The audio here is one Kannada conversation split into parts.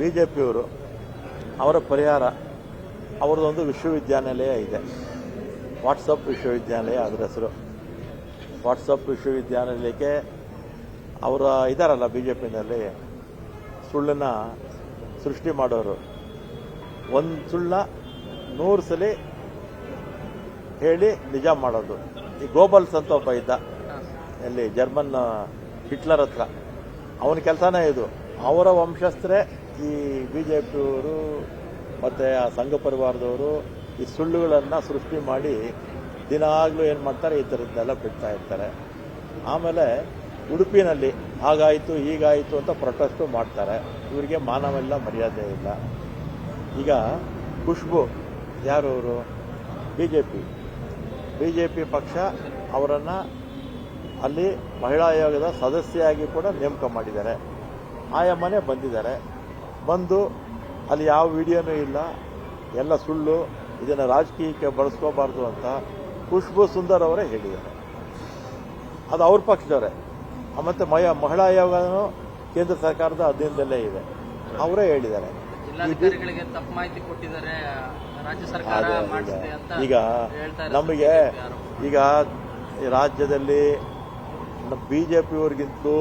ಬಿಜೆಪಿಯವರು ಅವರ ಪರಿಹಾರ ಅವರದೊಂದು ವಿಶ್ವವಿದ್ಯಾನಿಲಯ ಇದೆ. ವಾಟ್ಸಪ್ ವಿಶ್ವವಿದ್ಯಾನಿಲಯ ಅದರ ಹೆಸರು. ವಾಟ್ಸಪ್ ವಿಶ್ವವಿದ್ಯಾನಿಲಯಕ್ಕೆ ಅವರ ಇದಾರಲ್ಲ ಬಿಜೆಪಿನಲ್ಲಿ ಸುಳ್ಳನ್ನ ಸೃಷ್ಟಿ ಮಾಡೋರು. ಒಂದು ಸುಳ್ಳ 100 ಸಲ ಹೇಳಿ ನಿಜ ಮಾಡೋದು. ಈ ಗೋಬಲ್ಸ್ ಅಂತ ಒಬ್ಬ ಇದ್ದ ಎಲ್ಲಿ ಜರ್ಮನ್ ಹಿಟ್ಲರ್ ಹತ್ರ, ಅವನ ಕೆಲಸನೇ ಇದು. ಅವರ ವಂಶಸ್ಥರೇ ಈ ಬಿಜೆಪಿಯವರು ಮತ್ತೆ ಆ ಸಂಘ ಪರಿವಾರದವರು ಈ ಸುಳ್ಳುಗಳನ್ನು ಸೃಷ್ಟಿ ಮಾಡಿ ದಿನಾಗ್ಲೂ ಏನು ಮಾಡ್ತಾರೆ, ಈ ಥರದ್ದೆಲ್ಲ ಬಿಡ್ತಾ ಇರ್ತಾರೆ. ಆಮೇಲೆ ಉಡುಪಿನಲ್ಲಿ ಹಾಗಾಯಿತು ಹೀಗಾಯಿತು ಅಂತ ಪ್ರೊಟೆಸ್ಟು ಮಾಡ್ತಾರೆ. ಇವರಿಗೆ ಮಾನವೆಲ್ಲ ಮರ್ಯಾದೆ ಇಲ್ಲ. ಈಗ ಖುಷ್ಬು ಯಾರು ಅವರು ಬಿಜೆಪಿ ಪಕ್ಷ ಅವರನ್ನು ಅಲ್ಲಿ ಮಹಿಳಾ ಆಯೋಗದ ಸದಸ್ಯೆಯಾಗಿ ಕೂಡ ನೇಮಕ ಮಾಡಿದ್ದಾರೆ. ಆಯಮ್ಮನೆ ಬಂದಿದ್ದಾರೆ. ಬಂದು ಅಲ್ಲಿ ಯಾವ ವಿಡಿಯೋನೂ ಇಲ್ಲ, ಎಲ್ಲ ಸುಳ್ಳು, ಇದನ್ನು ರಾಜಕೀಯಕ್ಕೆ ಬಳಸ್ಕೋಬಾರ್ದು ಅಂತ ಖುಷ್ಬು ಸುಂದರ್ ಅವರೇ ಹೇಳಿದ್ದಾರೆ. ಅದು ಅವ್ರ ಪಕ್ಷದವರೇ. ಮತ್ತು ಮಹಿಳಾ ಆಯೋಗನೂ ಕೇಂದ್ರ ಸರ್ಕಾರದ ಅಧೀನದಲ್ಲೇ ಇದೆ, ಅವರೇ ಹೇಳಿದ್ದಾರೆ. ತಪ್ಪು ಮಾಹಿತಿ ಕೊಟ್ಟಿದ್ದಾರೆ ರಾಜ್ಯ ಸರ್ಕಾರ ಅಂತ ಈಗ ನಮಗೆ ಈಗ ರಾಜ್ಯದಲ್ಲಿ ಬಿಜೆಪಿಯವರಿಗಿಂತಲೂ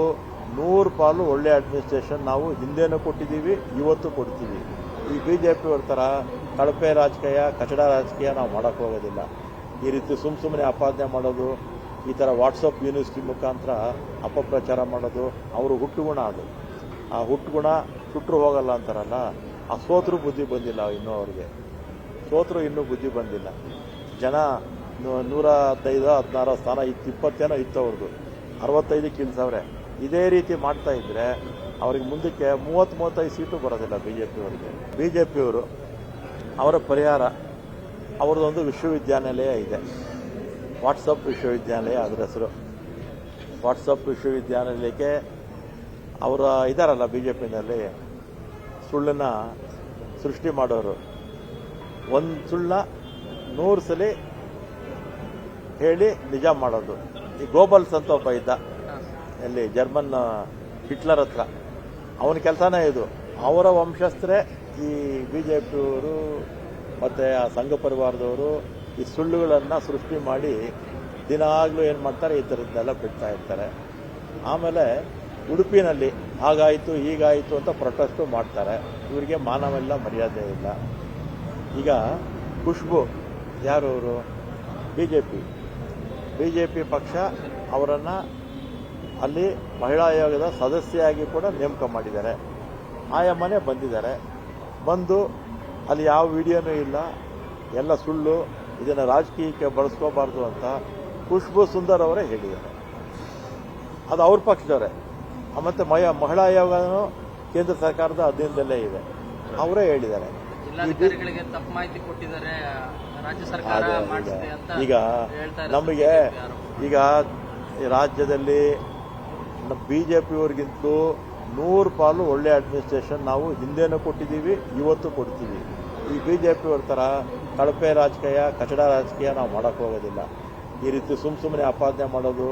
100 ಪಾಲು ಒಳ್ಳೆ ಅಡ್ಮಿನಿಸ್ಟ್ರೇಷನ್ ನಾವು ಹಿಂದೆನೂ ಕೊಟ್ಟಿದ್ದೀವಿ, ಇವತ್ತು ಕೊಡ್ತೀವಿ. ಈ ಬಿಜೆಪಿಯವ್ರ ಥರ ಕಳಪೆ ರಾಜಕೀಯ, ಕಚಡ ರಾಜಕೀಯ ನಾವು ಮಾಡೋಕ್ಕೆ ಹೋಗೋದಿಲ್ಲ. ಈ ರೀತಿ ಸುಮ್ಮನೆ ಆಪಾದನೆ ಮಾಡೋದು, ಈ ಥರ ವಾಟ್ಸಪ್ ಯೂನಿವರ್ಸಿಟಿ ಮುಖಾಂತರ ಅಪಪ್ರಚಾರ ಮಾಡೋದು ಅವರು ಹುಟ್ಟುಗುಣ. ಅದು ಆ ಹುಟ್ಟುಗುಣ ಸುಟ್ಟರು ಹೋಗಲ್ಲ ಅಂತಾರಲ್ಲ, ಆ ಸೋತರು ಬುದ್ಧಿ ಬಂದಿಲ್ಲ ಇನ್ನೂ ಅವ್ರಿಗೆ. ಸೋತರು ಇನ್ನೂ ಬುದ್ಧಿ ಬಂದಿಲ್ಲ. ಜನ 115-16 ಸ್ಥಾನ ಇತ್ತು, 20 ಇತ್ತು ಅವ್ರದ್ದು, 65 ಇಳಿಸವ್ರೆ. ಇದೇ ರೀತಿ ಮಾಡ್ತಾ ಇದ್ರೆ ಅವ್ರಿಗೆ ಮುಂದಕ್ಕೆ 30-35 ಸೀಟು ಬರೋದಿಲ್ಲ ಬಿಜೆಪಿಯವರು ಅವರ ಪರಿಹಾರ ಅವರದೊಂದು ವಿಶ್ವವಿದ್ಯಾನಿಲಯ ಇದೆ. ವಾಟ್ಸಪ್ ವಿಶ್ವವಿದ್ಯಾನಿಲಯ ಅದರ ಹೆಸರು. ವಾಟ್ಸಪ್ ವಿಶ್ವವಿದ್ಯಾನಿಲಯಕ್ಕೆ ಅವರ ಇದಾರಲ್ಲ ಬಿಜೆಪಿನಲ್ಲಿ ಸುಳ್ಳನ್ನ ಸೃಷ್ಟಿ ಮಾಡೋರು. ಒಂದು ಸುಳ್ಳ 100 ಸಲ ಹೇಳಿ ನಿಜ ಮಾಡೋದು. ಈ ಗೋಬಲ್ಸ್ ಅಂತ ಒಬ್ಬ ಇದ್ದ ಎಲ್ಲಿ ಜರ್ಮನ್ ಹಿಟ್ಲರ್ ಹತ್ರ, ಅವನ ಕೆಲಸನೇ ಇದು. ಅವರ ವಂಶಸ್ಥರೇ ಈ ಬಿಜೆಪಿಯವರು ಮತ್ತು ಆ ಸಂಘ ಪರಿವಾರದವರು ಈ ಸುಳ್ಳುಗಳನ್ನು ಸೃಷ್ಟಿ ಮಾಡಿ ದಿನಾಗ್ಲೂ ಏನು ಮಾಡ್ತಾರೆ, ಈ ಥರದ್ದೆಲ್ಲ ಬಿಡ್ತಾ ಇರ್ತಾರೆ. ಆಮೇಲೆ ಉಡುಪಿನಲ್ಲಿ ಹಾಗಾಯಿತು ಹೀಗಾಯಿತು ಅಂತ ಪ್ರೊಟೆಸ್ಟು ಮಾಡ್ತಾರೆ. ಇವರಿಗೆ ಮಾನವೆಲ್ಲ ಮರ್ಯಾದೆ ಇಲ್ಲ. ಈಗ ಖುಷ್ಬು ಯಾರು ಅವರು ಬಿಜೆಪಿ ಪಕ್ಷ ಅವರನ್ನು ಅಲ್ಲಿ ಮಹಿಳಾ ಆಯೋಗದ ಸದಸ್ಯೆಯಾಗಿ ಕೂಡ ನೇಮಕ ಮಾಡಿದ್ದಾರೆ. ಆಯಮ್ಮನೆ ಬಂದಿದ್ದಾರೆ. ಬಂದು ಅಲ್ಲಿ ಯಾವ ವಿಡಿಯೋನೂ ಇಲ್ಲ, ಎಲ್ಲ ಸುಳ್ಳು, ಇದನ್ನು ರಾಜಕೀಯಕ್ಕೆ ಬಳಸ್ಕೋಬಾರ್ದು ಅಂತ ಖುಷ್ಬು ಸುಂದರ್ ಅವರೇ ಹೇಳಿದ್ದಾರೆ. ಅದು ಅವ್ರ ಪಕ್ಷದವರೇ. ಮತ್ತು ಮಹಿಳಾ ಆಯೋಗನೂ ಕೇಂದ್ರ ಸರ್ಕಾರದ ಅಧೀನದಲ್ಲೇ ಇದೆ, ಅವರೇ ಹೇಳಿದ್ದಾರೆ. ತಪ್ಪು ಮಾಹಿತಿ ಕೊಟ್ಟಿದ್ದಾರೆ ರಾಜ್ಯ ಸರ್ಕಾರ ಅಂತ ಈಗ ನಮಗೆ ಈಗ ರಾಜ್ಯದಲ್ಲಿ ಬಿಜೆಪಿಯವರಿಗಿಂತಲೂ 100 ಪಾಲು ಒಳ್ಳೆ ಅಡ್ಮಿನಿಸ್ಟ್ರೇಷನ್ ನಾವು ಹಿಂದೆನೂ ಕೊಟ್ಟಿದ್ದೀವಿ, ಇವತ್ತು ಕೊಡ್ತೀವಿ. ಈ ಬಿಜೆಪಿಯವ್ರ ಥರ ಕಳಪೆ ರಾಜಕೀಯ, ಕಚಡ ರಾಜಕೀಯ ನಾವು ಮಾಡೋಕ್ಕೆ ಹೋಗೋದಿಲ್ಲ. ಈ ರೀತಿ ಸುಮ್ಮನೆ ಆಪಾದನೆ ಮಾಡೋದು,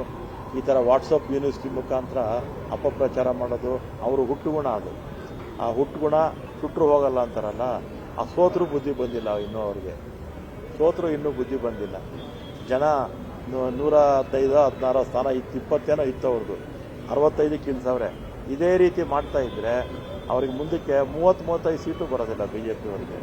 ಈ ಥರ ವಾಟ್ಸಪ್ ಯೂನಿವರ್ಸಿಟಿ ಮುಖಾಂತರ ಅಪಪ್ರಚಾರ ಮಾಡೋದು ಅವರು ಹುಟ್ಟುಗುಣ. ಅದು ಆ ಹುಟ್ಟುಗುಣ ಸುಟ್ಟರು ಹೋಗಲ್ಲ ಅಂತಾರಲ್ಲ, ಆ ಸೋತರು ಬುದ್ಧಿ ಬಂದಿಲ್ಲ ಇನ್ನೂ ಅವ್ರಿಗೆ. ಸೋತರು ಇನ್ನೂ ಬುದ್ಧಿ ಬಂದಿಲ್ಲ. ಜನ 115-16 ಸ್ಥಾನ ಇತ್ತು, 20 ಇತ್ತು ಅವ್ರದ್ದು, 65 ಇಳಿಸವ್ರೆ. ಇದೇ ರೀತಿ ಮಾಡ್ತಾ ಇದ್ರೆ ಅವ್ರಿಗೆ ಮುಂದಕ್ಕೆ 30-35 ಸೀಟು ಬರೋದಿಲ್ಲ ಬಿಜೆಪಿಯವರಿಗೆ.